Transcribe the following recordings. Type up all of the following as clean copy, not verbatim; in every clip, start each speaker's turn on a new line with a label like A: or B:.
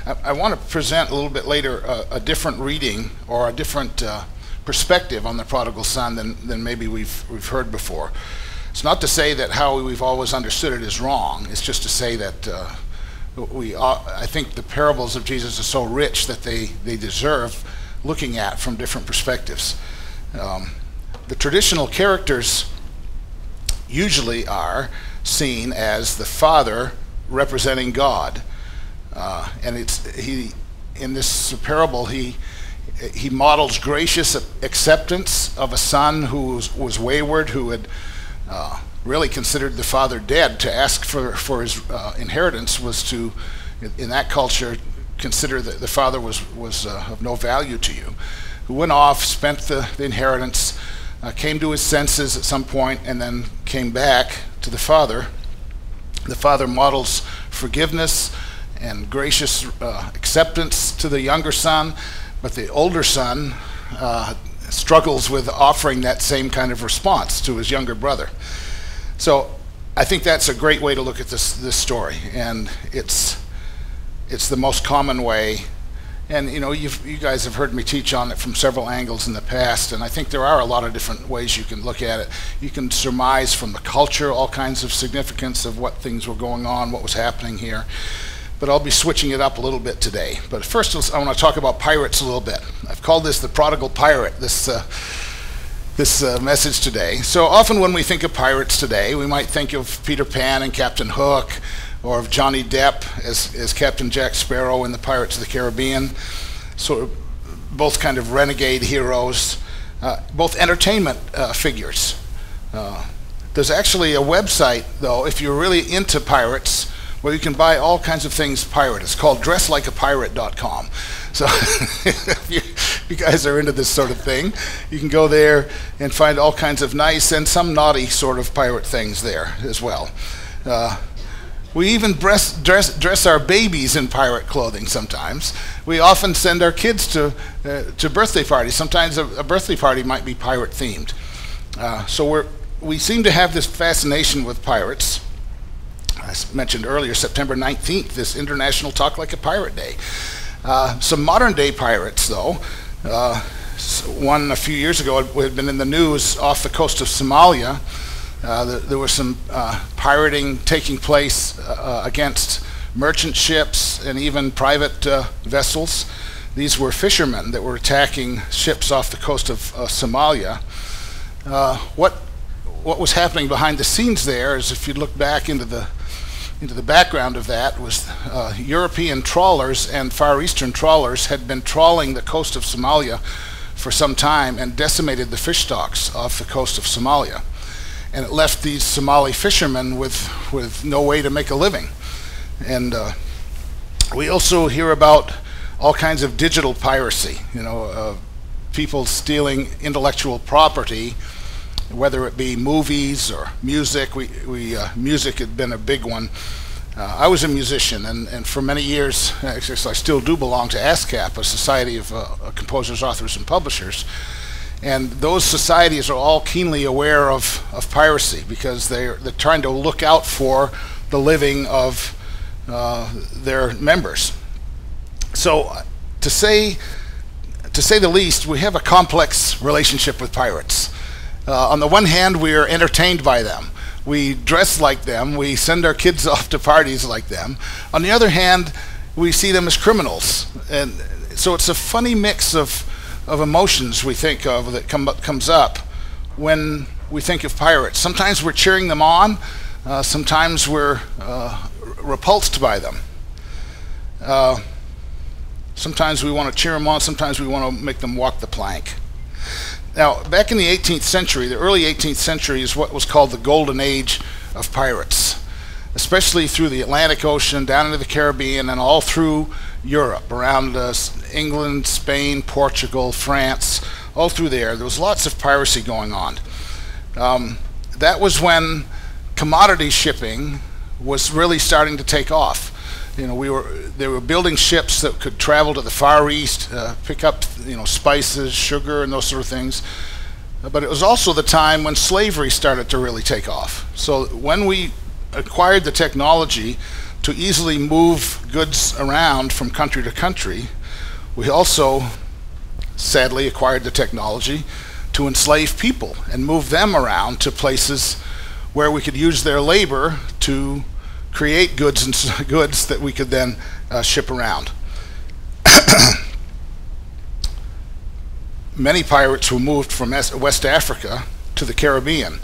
A: I want to present a little bit later a different reading or a different perspective on the prodigal son than maybe we've heard before. It's not to say that how we've always understood it is wrong. It's just to say that I think the parables of Jesus are so rich that they deserve looking at from different perspectives. The traditional characters usually are seen as the Father representing God, and in this parable he models gracious acceptance of a son who was wayward, who had really considered the father dead. To ask for his inheritance was to, in that culture, consider that the father was of no value to you. Who went off, spent the inheritance, came to his senses at some point, and then came back to the father. The father models forgiveness and gracious acceptance to the younger son, but the older son struggles with offering that same kind of response to his younger brother. So I think that's a great way to look at this story, and it's the most common way. And you know, you guys have heard me teach on it from several angles in the past, and I think there are a lot of different ways you can look at it. You can surmise from the culture all kinds of significance of what things were going on, what was happening here. But I'll be switching it up a little bit today. But first, I want to talk about pirates a little bit. I've called this the Prodigal Pirate, this message today. So often when we think of pirates today, we might think of Peter Pan and Captain Hook, or of Johnny Depp as Captain Jack Sparrow in the Pirates of the Caribbean. So both kind of renegade heroes, both entertainment figures. There's actually a website, though, if you're really into pirates, where you can buy all kinds of things pirate. It's called dresslikeapirate.com. So if you guys are into this sort of thing, you can go there and find all kinds of nice and some naughty sort of pirate things there as well. We even dress our babies in pirate clothing sometimes. We often send our kids to birthday parties. Sometimes a birthday party might be pirate themed. So we seem to have this fascination with pirates. I mentioned earlier, September 19th, this International Talk Like a Pirate Day. Some modern day pirates, though, one a few years ago had been in the news off the coast of Somalia. There was some pirating taking place against merchant ships and even private vessels. These were fishermen that were attacking ships off the coast of Somalia. What was happening behind the scenes there is, if you look back into the background of that, was European trawlers and Far Eastern trawlers had been trawling the coast of Somalia for some time and decimated the fish stocks off the coast of Somalia. And it left these Somali fishermen with no way to make a living. And we also hear about all kinds of digital piracy, people stealing intellectual property, whether it be movies or music. Music had been a big one. I was a musician, and for many years, actually, I still do belong to ASCAP, a society of composers, authors, and publishers. And those societies are all keenly aware of piracy, because they're trying to look out for the living of their members. So, to say the least, we have a complex relationship with pirates. On the one hand, we are entertained by them. We dress like them. We send our kids off to parties like them. On the other hand, we see them as criminals. And so it's a funny mix of emotions we think of that comes up when we think of pirates. Sometimes we're cheering them on. Sometimes we're repulsed by them. Sometimes we want to cheer them on. Sometimes we want to make them walk the plank. Now, back in the 18th century, the early 18th century, is what was called the golden age of pirates, especially through the Atlantic Ocean, down into the Caribbean, and all through Europe, around England, Spain, Portugal, France, all through there. There was lots of piracy going on. That was when commodity shipping was really starting to take off. They were building ships that could travel to the Far East, pick up spices, sugar, and those sort of things. But it was also the time when slavery started to really take off. So when we acquired the technology to easily move goods around from country to country, we also sadly acquired the technology to enslave people and move them around to places where we could use their labor to create goods and goods that we could then ship around. Many pirates were moved from West Africa to the Caribbean,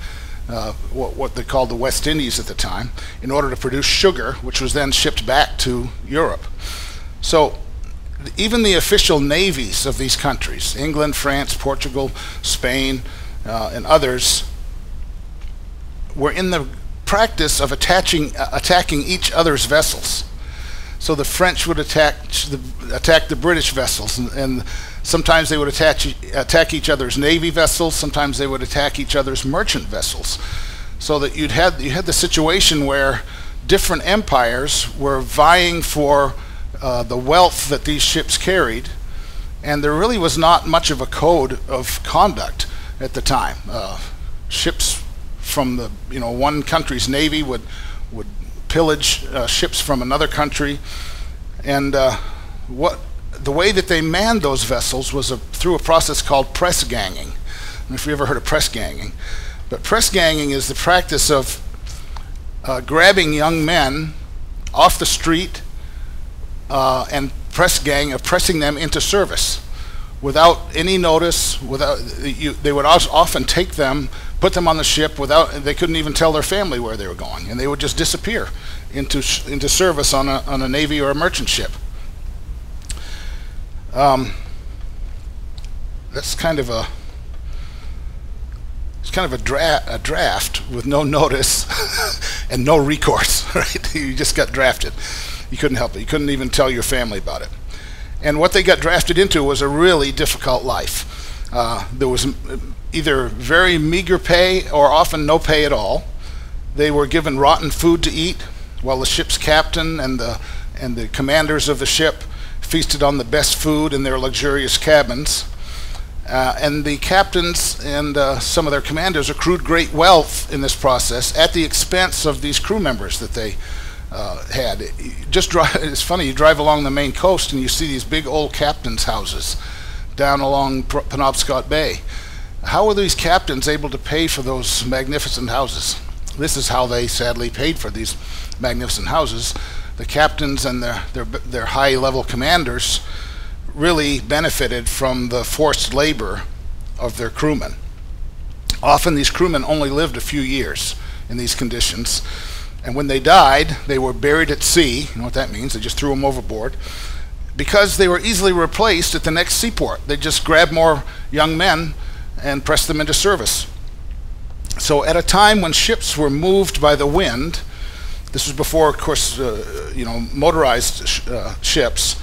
A: what they called the West Indies at the time, in order to produce sugar, which was then shipped back to Europe. So even the official navies of these countries, England, France, Portugal, Spain, and others, were in the practice of attacking each other's vessels. So the French would attack the British vessels, and sometimes they would attack each other's navy vessels. Sometimes they would attack each other's merchant vessels. So that you had the situation where different empires were vying for the wealth that these ships carried, and there really was not much of a code of conduct at the time. Ships from the one country's navy would pillage ships from another country, and the way that they manned those vessels was through a process called press ganging. I don't know if you ever heard of press ganging, but press ganging is the practice of grabbing young men off the street and pressing them into service without any notice. They would often take them, put them on the ship they couldn't even tell their family where they were going, and they would just disappear into service on a navy or a merchant ship. That's kind of a draft with no notice and no recourse, right? You just got drafted. You couldn't help it. You couldn't even tell your family about it. And what they got drafted into was a really difficult life. There was either very meager pay or often no pay at all. They were given rotten food to eat, while the ship's captain and the commanders of the ship feasted on the best food in their luxurious cabins. And the captains and some of their commanders accrued great wealth in this process at the expense of these crew members that they had. It's funny, you drive along the Maine coast and you see these big old captains' houses down along Penobscot Bay. How were these captains able to pay for those magnificent houses? This is how they sadly paid for these magnificent houses. The captains and their high-level commanders really benefited from the forced labor of their crewmen. Often these crewmen only lived a few years in these conditions, and when they died, they were buried at sea. You know what that means? They just threw them overboard, because they were easily replaced at the next seaport. They just grabbed more young men and pressed them into service. So at a time when ships were moved by the wind, this was before, of course, motorized ships.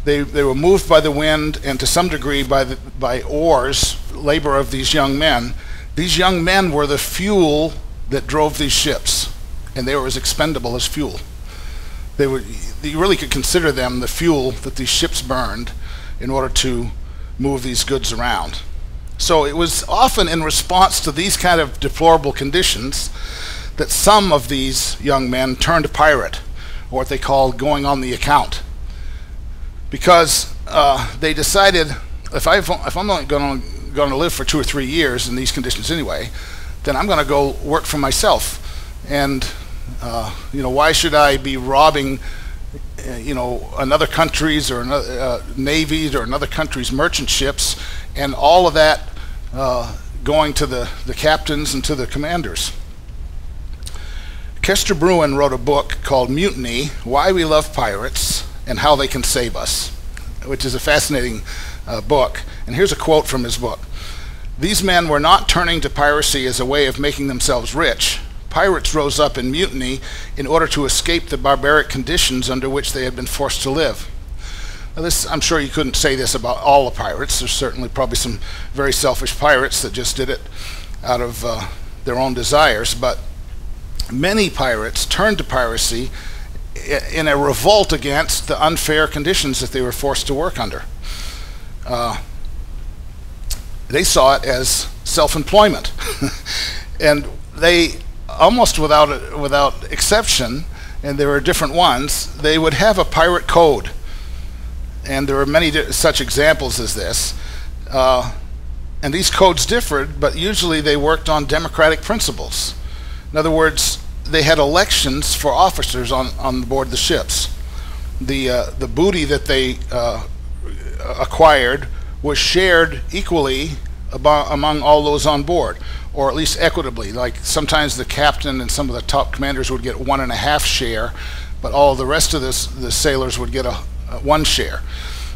A: They were moved by the wind and to some degree by oars, labor of these young men. These young men were the fuel that drove these ships, and they were as expendable as fuel. You really could consider them the fuel that these ships burned in order to move these goods around. So it was often in response to these kind of deplorable conditions that some of these young men turned pirate, or what they called going on the account, because they decided, if I'm only going to live for 2 or 3 years in these conditions anyway, then I'm going to go work for myself. And why should I be robbing another country's or another navies or another country's merchant ships, and all of that going to the captains and to the commanders? Kester Brewin wrote a book called Mutiny: Why We Love Pirates and How They Can Save Us, which is a fascinating book. And here's a quote from his book. "These men were not turning to piracy as a way of making themselves rich. Pirates rose up in mutiny in order to escape the barbaric conditions under which they had been forced to live." Now I'm sure you couldn't say this about all the pirates. There's certainly probably some very selfish pirates that just did it out of their own desires, but many pirates turned to piracy in a revolt against the unfair conditions that they were forced to work under. They saw it as self-employment, and they almost without exception and there were different ones, they would have a pirate code. And there are many such examples as this. And these codes differed, but usually they worked on democratic principles. In other words, they had elections for officers on board the ships. The booty that they acquired was shared equally among all those on board, or at least equitably. Like sometimes the captain and some of the top commanders would get 1.5 share, but all the rest of the sailors would get one share.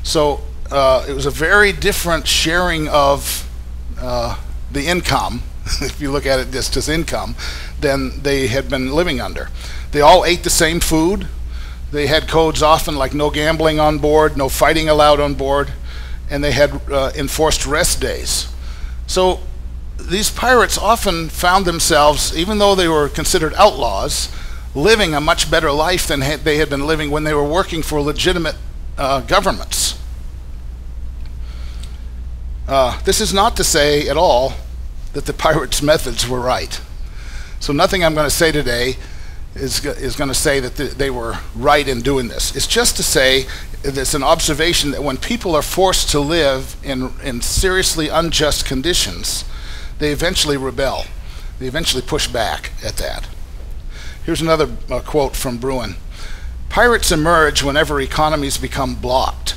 A: So it was a very different sharing of the income, if you look at it just as income, than they had been living under. They all ate the same food. They had codes often like no gambling on board, no fighting allowed on board, and they had enforced rest days. So these pirates often found themselves, even though they were considered outlaws, living a much better life than they had been living when they were working for legitimate governments. This is not to say at all that the pirates' methods were right. So nothing I'm going to say today is going to say that they were right in doing this. It's just to say it's an observation that when people are forced to live in seriously unjust conditions, they eventually rebel. They eventually push back at that. Here's another quote from Brewin. Pirates emerge whenever economies become blocked.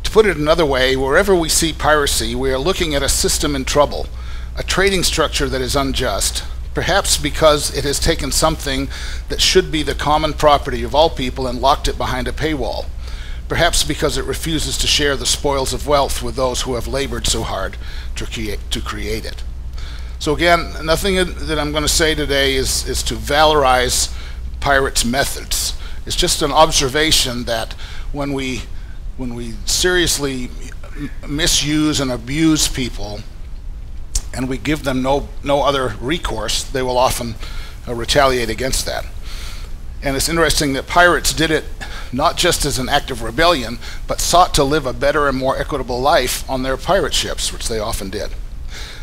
A: To put it another way, wherever we see piracy, we are looking at a system in trouble, a trading structure that is unjust, perhaps because it has taken something that should be the common property of all people and locked it behind a paywall, perhaps because it refuses to share the spoils of wealth with those who have labored so hard to create it. So again, nothing that I'm going to say today is to valorize pirates' methods. It's just an observation that when we seriously misuse and abuse people and we give them no other recourse, they will often retaliate against that. And it's interesting that pirates did it not just as an act of rebellion, but sought to live a better and more equitable life on their pirate ships, which they often did.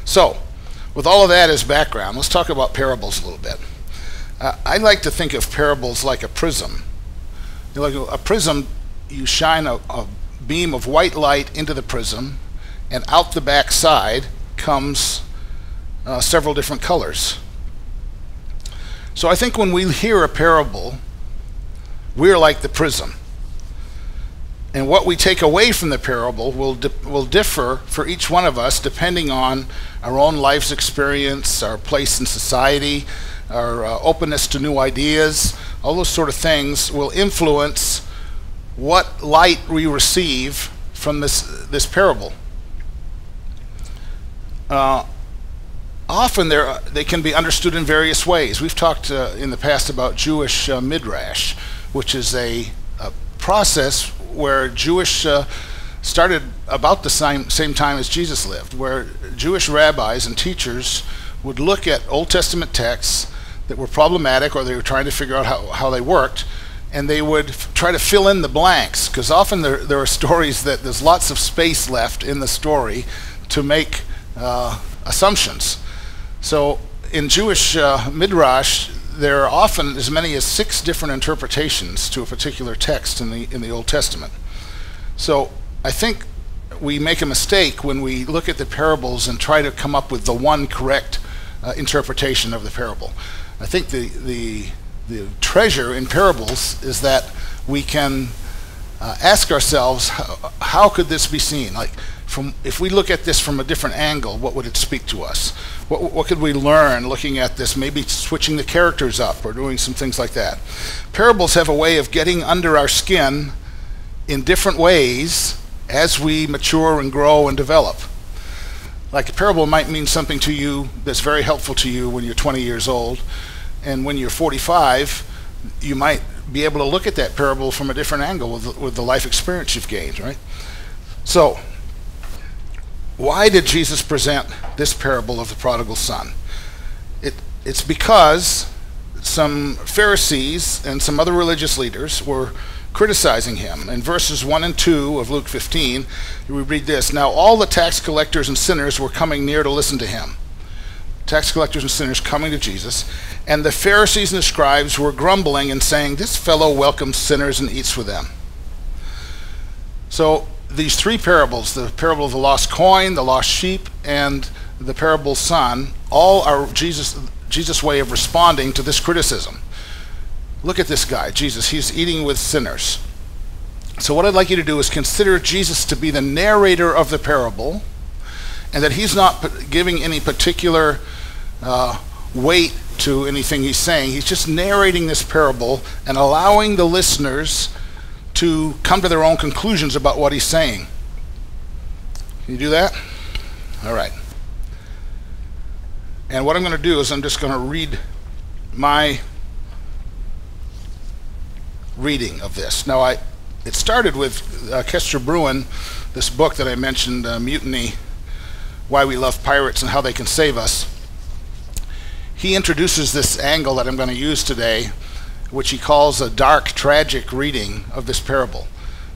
A: So, with all of that as background, let's talk about parables a little bit. I like to think of parables like a prism. Like a prism, you shine a beam of white light into the prism, and out the back side comes several different colors. So I think when we hear a parable, we're like the prism. And what we take away from the parable will differ for each one of us depending on our own life's experience, our place in society, our openness to new ideas. All those sort of things will influence what light we receive from this parable. Often they can be understood in various ways. We've talked in the past about Jewish midrash, which is a process where Jewish started about the same time as Jesus lived, where Jewish rabbis and teachers would look at Old Testament texts that were problematic or they were trying to figure out how they worked, and they would try to fill in the blanks, because often there are stories that there's lots of space left in the story to make assumptions. So in Jewish midrash, there are often as many as 6 different interpretations to a particular text in the Old Testament. So I think we make a mistake when we look at the parables and try to come up with the one correct interpretation of the parable. I think the treasure in parables is that we can ask ourselves, how could this be seen? Like, if we look at this from a different angle, what would it speak to us? What could we learn looking at this? Maybe switching the characters up or doing some things like that. Parables have a way of getting under our skin in different ways as we mature and grow and develop. Like a parable might mean something to you that's very helpful to you when you're 20 years old, and when you're 45, you might be able to look at that parable from a different angle with the life experience you've gained, right? So, why did Jesus present this parable of the prodigal son? It's because some Pharisees and some other religious leaders were criticizing him. In verses 1 and 2 of Luke 15, we read this: Now all the tax collectors and sinners were coming near to listen to him. tax collectors and sinners coming to Jesus, and the Pharisees and the scribes were grumbling and saying, "This fellow welcomes sinners and eats with them." So these three parables, the parable of the lost coin, the lost sheep, and the parable son, all are Jesus' way of responding to this criticism. Look at this guy, Jesus. He's eating with sinners. So what I'd like you to do is consider Jesus to be the narrator of the parable, and that he's not giving any particular weight to anything he's saying. He's just narrating this parable and allowing the listeners to come to their own conclusions about what he's saying. Can you do that? All right. And what I'm going to do is I'm just going to read my reading of this. Now, it started with Kester Brewin, this book that I mentioned, Mutiny, Why We Love Pirates and How They Can Save Us. He introduces this angle that I'm going to use today, which he calls a dark, tragic reading of this parable.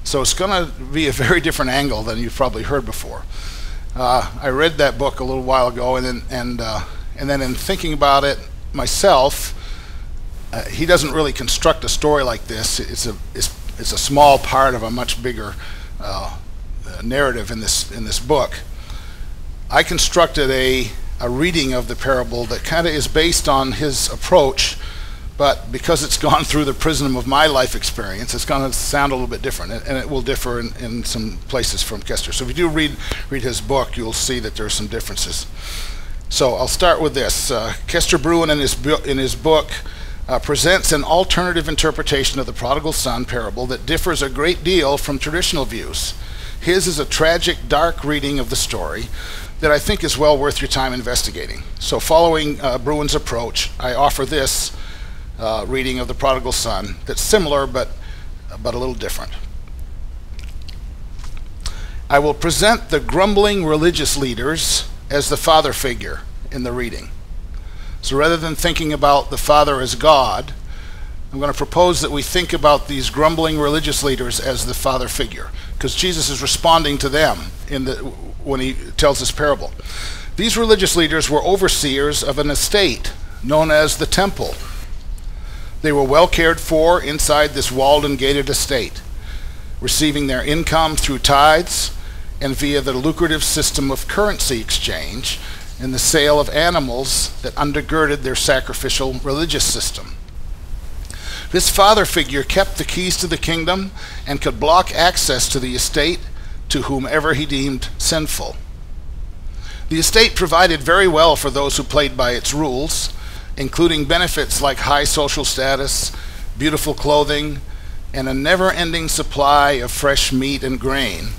A: So it's going to be a very different angle than you've probably heard before. I read that book a little while ago, and then in thinking about it myself, he doesn't really construct a story like this. It's a small part of a much bigger narrative in this book. I constructed a reading of the parable that kind of is based on his approach, but because it's gone through the prism of my life experience, it's going to sound a little bit different, and it will differ in some places from Kester. So if you do read his book, you'll see that there are some differences. So I'll start with this. Kester Brewin in his book presents an alternative interpretation of the prodigal son parable that differs a great deal from traditional views. His is a tragic, dark reading of the story that I think is well worth your time investigating. So following Brewin's approach, I offer this reading of the prodigal son that's similar but a little different. I will present the grumbling religious leaders as the father figure in the reading. So rather than thinking about the Father as God, I'm going to propose that we think about these grumbling religious leaders as the father figure, because Jesus is responding to them when he tells this parable. These religious leaders were overseers of an estate known as the temple. They were well cared for inside this walled and gated estate, receiving their income through tithes and via the lucrative system of currency exchange and the sale of animals that undergirded their sacrificial religious system. This father figure kept the keys to the kingdom and could block access to the estate to whomever he deemed sinful. The estate provided very well for those who played by its rules, including benefits like high social status, beautiful clothing, and a never-ending supply of fresh meat and grain.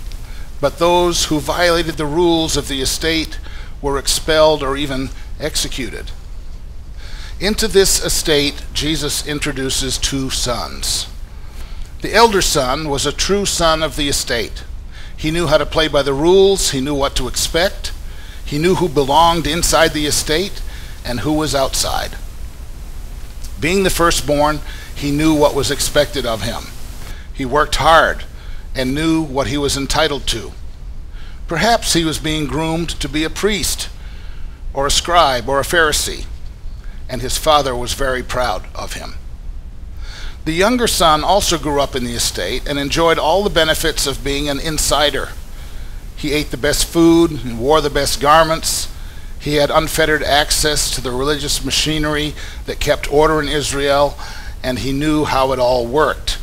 A: But those who violated the rules of the estate were expelled or even executed. Into this estate, Jesus introduces two sons. The elder son was a true son of the estate. He knew how to play by the rules, he knew what to expect, he knew who belonged inside the estate and who was outside. Being the firstborn, he knew what was expected of him. He worked hard and knew what he was entitled to. Perhaps he was being groomed to be a priest or a scribe or a Pharisee, and his father was very proud of him. The younger son also grew up in the estate and enjoyed all the benefits of being an insider. He ate the best food and wore the best garments. He had unfettered access to the religious machinery that kept order in Israel, and he knew how it all worked.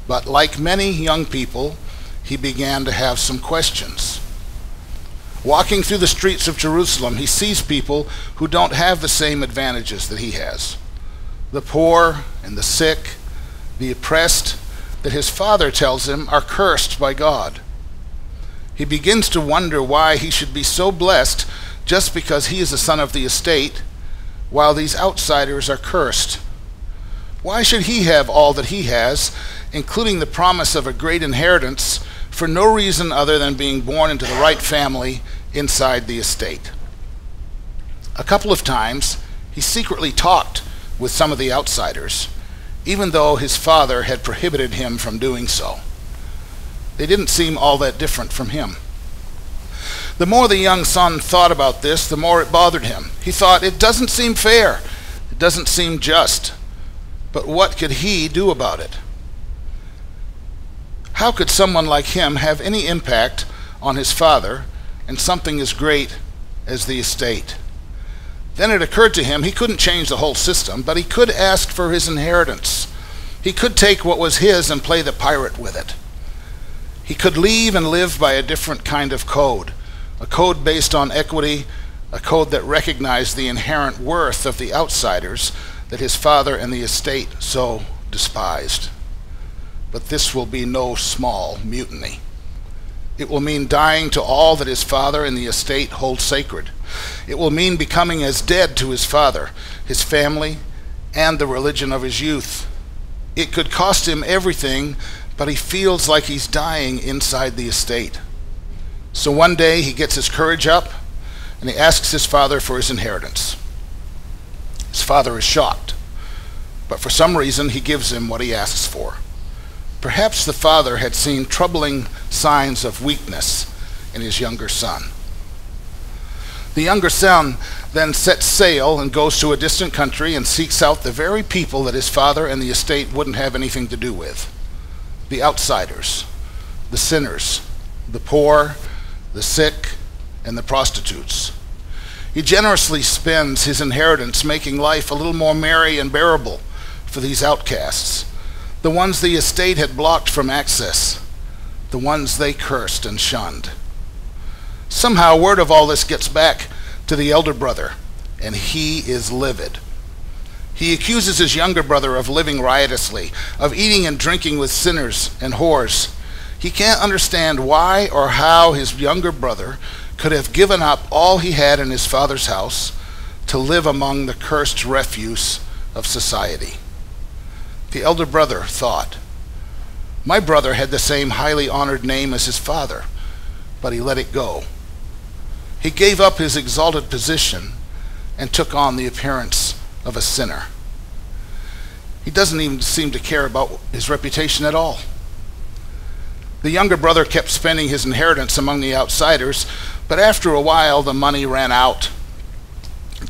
A: But like many young people, he began to have some questions. Walking through the streets of Jerusalem, he sees people who don't have the same advantages that he has. The poor and the sick, the oppressed, that his father tells him are cursed by God. He begins to wonder why he should be so blessed just because he is the son of the estate, while these outsiders are cursed. Why should he have all that he has, including the promise of a great inheritance, for no reason other than being born into the right family inside the estate? A couple of times, he secretly talked with some of the outsiders, even though his father had prohibited him from doing so. They didn't seem all that different from him. The more the young son thought about this, the more it bothered him. He thought, it doesn't seem fair. It doesn't seem just. But what could he do about it? How could someone like him have any impact on his father and something as great as the estate? Then it occurred to him he couldn't change the whole system, but he could ask for his inheritance. He could take what was his and play the pirate with it. He could leave and live by a different kind of code, a code based on equity, a code that recognized the inherent worth of the outsiders that his father and the estate so despised. But this will be no small mutiny. It will mean dying to all that his father and the estate hold sacred. It will mean becoming as dead to his father, his family, and the religion of his youth. It could cost him everything, but he feels like he's dying inside the estate. So one day he gets his courage up and he asks his father for his inheritance. His father is shocked, but for some reason he gives him what he asks for. Perhaps the father had seen troubling signs of weakness in his younger son. The younger son then sets sail and goes to a distant country and seeks out the very people that his father and the estate wouldn't have anything to do with. The outsiders, the sinners, the poor, the sick, and the prostitutes. He generously spends his inheritance making life a little more merry and bearable for these outcasts, the ones the estate had blocked from access, the ones they cursed and shunned. Somehow word of all this gets back to the elder brother, and he is livid. He accuses his younger brother of living riotously, of eating and drinking with sinners and whores. He can't understand why or how his younger brother could have given up all he had in his father's house to live among the cursed refuse of society. The elder brother thought, my brother had the same highly honored name as his father, but he let it go. He gave up his exalted position and took on the appearance of a sinner. He doesn't even seem to care about his reputation at all. The younger brother kept spending his inheritance among the outsiders, but after a while the money ran out.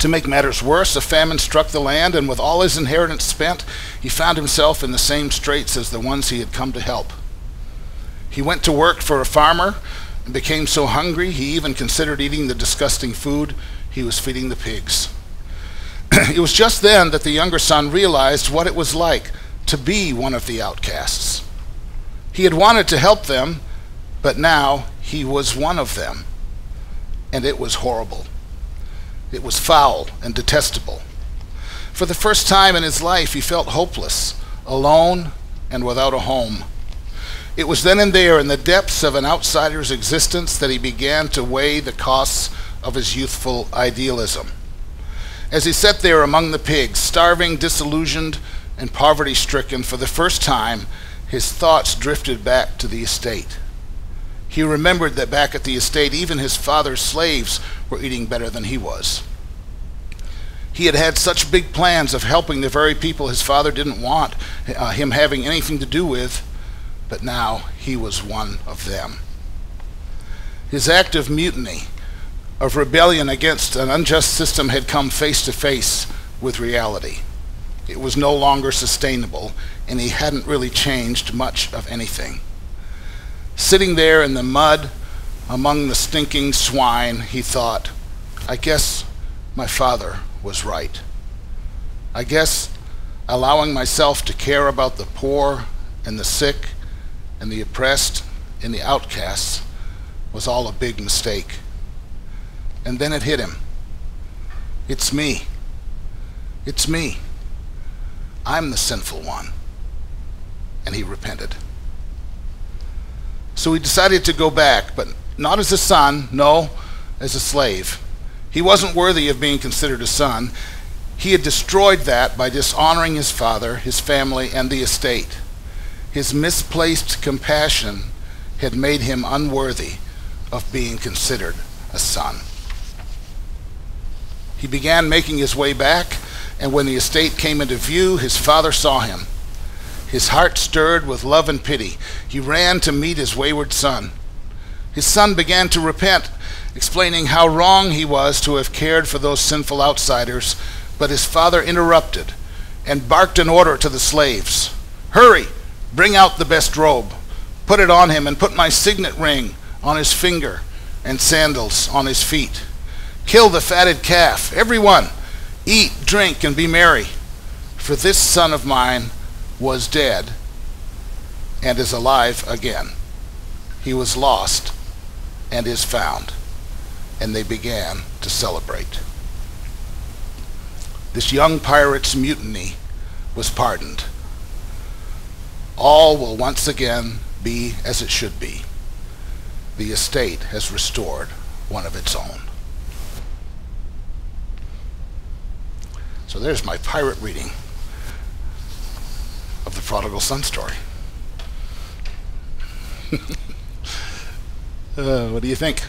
A: To make matters worse, a famine struck the land, and with all his inheritance spent, he found himself in the same straits as the ones he had come to help. He went to work for a farmer and became so hungry he even considered eating the disgusting food he was feeding the pigs. It was just then that the younger son realized what it was like to be one of the outcasts. He had wanted to help them, but now he was one of them, and it was horrible. It was foul and detestable. For the first time in his life, he felt hopeless, alone, and without a home. It was then and there, in the depths of an outsider's existence, that he began to weigh the costs of his youthful idealism. As he sat there among the pigs, starving, disillusioned, and poverty-stricken, for the first time, his thoughts drifted back to the estate. He remembered that back at the estate, even his father's slaves were eating better than he was. He had had such big plans of helping the very people his father didn't want him having anything to do with, but now he was one of them. His act of mutiny, of rebellion against an unjust system, had come face to face with reality. It was no longer sustainable, and he hadn't really changed much of anything. Sitting there in the mud among the stinking swine, he thought, I guess my father was right. I guess allowing myself to care about the poor and the sick and the oppressed and the outcasts was all a big mistake. And then it hit him. It's me. It's me. I'm the sinful one. And he repented. So he decided to go back, but not as a son, no, as a slave. He wasn't worthy of being considered a son. He had destroyed that by dishonoring his father, his family, and the estate. His misplaced compassion had made him unworthy of being considered a son. He began making his way back, and when the estate came into view, his father saw him. His heart stirred with love and pity. He ran to meet his wayward son. His son began to repent, explaining how wrong he was to have cared for those sinful outsiders, but his father interrupted and barked an order to the slaves. "Hurry, bring out the best robe, put it on him, and put my signet ring on his finger and sandals on his feet. Kill the fatted calf, everyone, eat, drink, and be merry. For this son of mine was dead and is alive again. He was lost and is found." And they began to celebrate. This young pirate's mutiny was pardoned. All will once again be as it should be. The estate has restored one of its own. So there's my pirate reading of the prodigal son story. What do you think?